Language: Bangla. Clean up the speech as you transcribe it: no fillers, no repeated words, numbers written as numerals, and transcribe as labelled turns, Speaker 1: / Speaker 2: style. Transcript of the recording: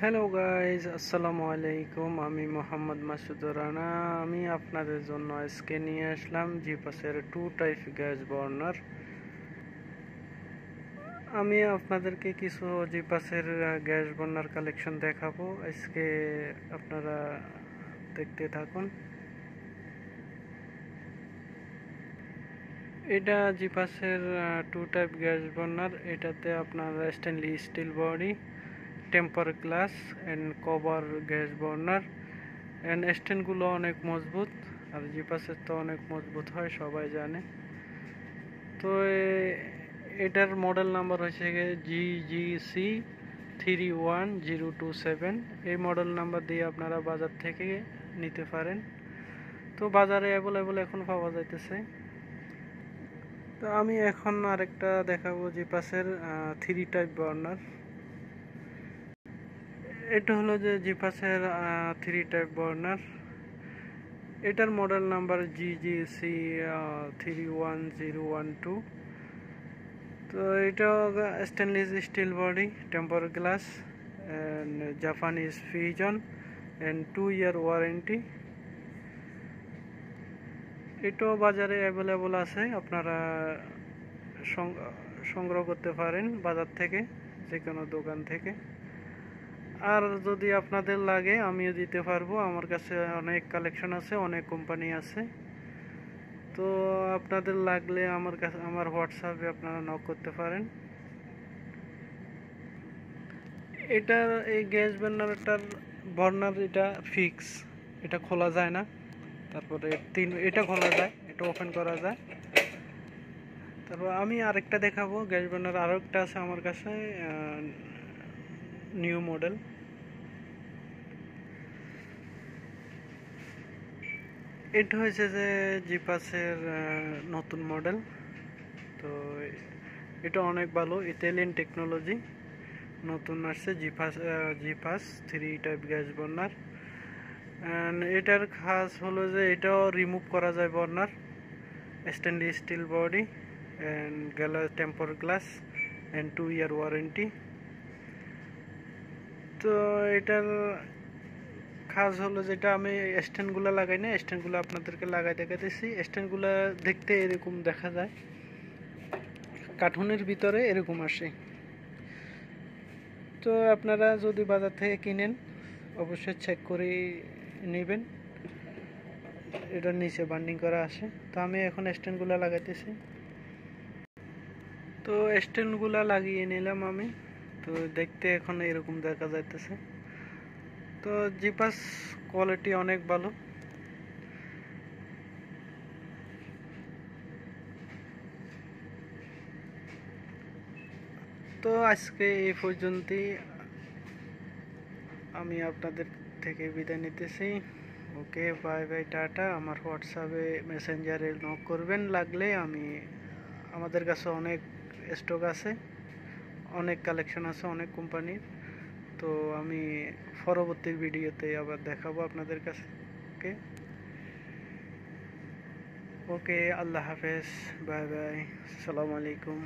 Speaker 1: হ্যালো গাইজ, আসসালামু আলাইকুম। আমি মোহাম্মদ মাসুদুর রানা। আমি আপনাদের জন্য আজকে নিয়ে আসলাম জিপাসের 2 টাইপ গ্যাস বার্নার। আমি আপনাদেরকে কিছু জিপাসের গ্যাস বার্নার কালেকশন দেখাবো আজকে, আপনারা দেখতে থাকুন। এটা জিপাসের 2 টাইপ গ্যাস বার্নার। এটাতে আপনার stainless steel body, temper glass and cover gas burner and স্ট্যান্ডগুলো অনেক মজবুত, আর জিপাসের তো অনেক মজবুত হয়, সবাই জানে। তো এটার মডেল নাম্বার হচ্ছে GGC31027। এই মডেল নাম্বার দিয়ে আপনারা বাজার থেকে নিতে পারেন। তো বাজারে অ্যাভেলেবল এখন পাওয়া যাইতেছে। তো আমি এখন আরেকটা দেখাবো জিপাসের 3 টাইপ বার্নার। এটা হলো যে জিপাসের 3 টাইপ বার্নার। এটার মডেল নাম্বার GGC31012। তো এটা stainless steel body, temper glass and Japanese fusion and 2 year warranty. এটাও বাজারে অ্যাভেলেবল আছে, আপনারা সংগ্রহ করতে পারেন বাজার থেকে, যে কোনো দোকান থেকে। আর যদি আপনাদের লাগে আমিও দিতে পারবো, আমার কাছে অনেক কালেকশন আছে, অনেক কোম্পানি আছে। তো আপনাদের লাগলে আমার হোয়াটসঅ্যাপে আপনারা নক করতে পারেন। এটার এই গ্যাস বার্নার এটা ফিক্স, এটা খোলা যায় না। তারপরে এটা খোলা যায়, এটা ওপেন করা যায়। তারপর আমি আরেকটা দেখাবো গ্যাস বার্নার, আরেকটা আছে আমার কাছে নিউ মডেল। এটা হয়েছে যে জিপাসের নতুন মডেল। তো এটা অনেক ভালো, ইতালিয়ান টেকনোলজি, নতুন আসছে জিপাস 3 টাইপ গ্যাস বার্নার। এটার খাস হলো যে এটাও রিমুভ করা যায় burner, stainless steel body and temper glass and 2 year warranty. তো এটার খাস হলো যেটা আমি স্ট্যান্ডগুলো লাগাই না, স্ট্যান্ডগুলো আপনাদেরকে লাগাই দেখাতেছি। স্ট্যান্ডগুলো দেখতে এরকম দেখা যায়, কার্টুনের ভিতরে এরকম আসে। তো আপনারা যদি বাজার থেকে কিনেন অবশ্যই চেক করে নেবেন, এটার নিচে বান্ডিং করা আসে। তো আমি এখন স্ট্যান্ডগুলো লাগাইতেছি। তো স্ট্যান্ডগুলো লাগিয়ে নিলাম আমি। তো দেখতে এখন এরকম দেখা যাইতেছে। তো জিপাস কোয়ালিটি অনেক ভালো। তো আজকে এই পর্যন্তই, আমি আপনাদের থেকে বিদায় নিতেছি। ওকে, বাই বাই, টাটা। আমার হোয়াটসঅ্যাপে মেসেঞ্জারে নক করবেন লাগলে। আমাদের কাছে অনেক স্টক আছে, অনেক কালেকশন আছে অনেক কোম্পানির। তো আমি পরবর্তী ভিডিওতে আবার দেখাবো আপনাদের কাছে। ওকে ওকে, আল্লাহ হাফেজ, বাই বাই, আসসালামু আলাইকুম।